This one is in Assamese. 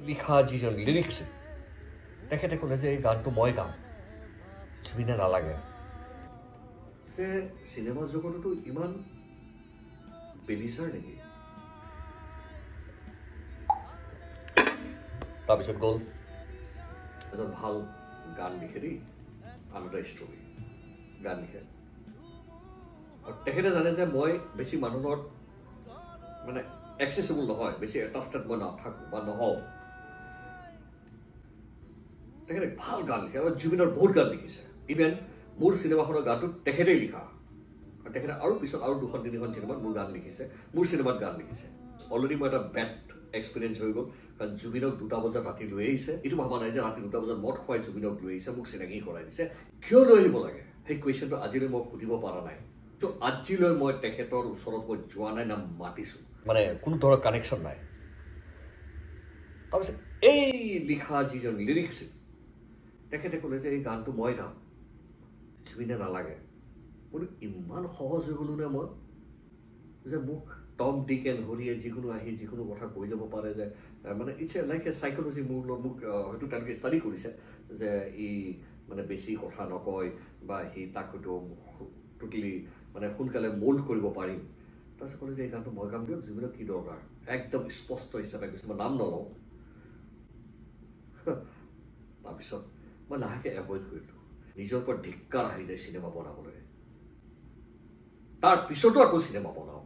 লিখা যিজন লিৰিক্স তেখেতে ক'লে যে এই গানটো মই গাম জুবিনে নালাগে যে চিনেমা জগততো ইমান বেবিচাৰ নেকি তাৰপিছত গ'ল এজন ভাল গান লিখে দেই আনন্দা ষ্টৰী গান লিখে আৰু তেখেতে জানে যে মই বেছি মানুহৰ মানে এক্সেসিবল নহয় বেছি এটাষ্টেড মই নাথাকো বা নহওঁ তেখেতে ভাল গান লিখে আৰু জুবিনৰ বহুত গান লিখিছে ইভেন মোৰ চিনেমাখনৰ গানটো তেখেতেই লিখা আৰু তেখেতে আৰু পিছত আৰু 2-3খন চিনেমাত মোৰ গান লিখিছে মোৰ চিনেমাত গান লিখিছে অলৰেডি মই এটা বেড এক্সপিৰিয়েঞ্চ হৈ গ'ল কাৰণ জুবিনক 2টা বজাত ৰাতি লৈ আহিছে এইটো ভাবা নাই যে ৰাতি 2টা বজাত মদ খুৱাই জুবিনক লৈ আহিছে মোক চিনাকি কৰাই দিছে কিয় লৈ আহিব লাগে সেই কুৱেশ্যনটো আজিলৈ মই সুধিব পৰা নাই তো আজিলৈ মই তেখেতৰ ওচৰত মই যোৱা নাই না মাতিছোঁ মানে কোনো ধৰণৰ কানেকশ্যন নাই তাৰপিছত এই লিখা যিজন লিৰিক্স তেখেতে ক'লে যে এই গানটো মই গাম জুবিনে নালাগে মোৰ ইমান সহজ হৈ গ'লো নে মই যে মোক টম ডিক এণ্ড হৰিয়ে যিকোনো আহি যিকোনো কথা কৈ যাব পাৰে যে মানে ইটছ লাইক এ চাইক'লজি মোৰ মোক হয়তো তেওঁলোকে ষ্টাডি কৰিছে যে ই মানে বেছি কথা নকয় বা সি তাক হয়তো টোটেলি মানে সোনকালে মোল্ড কৰিব পাৰিম তাৰপিছত ক'লে যে এই গানটো মই গাম দিয়ক জুবিনক কি দৰকাৰ একদম স্পষ্ট হিচাপে কৈছে মই নাম নলওঁ তাৰপিছত মই লাহেকৈ এভইড কৰিলোঁ নিজৰ ওপৰত ধিক্কাৰ আহি যায় চিনেমা বনাবলৈ তাৰ পিছতো আকৌ চিনেমা বনাওঁ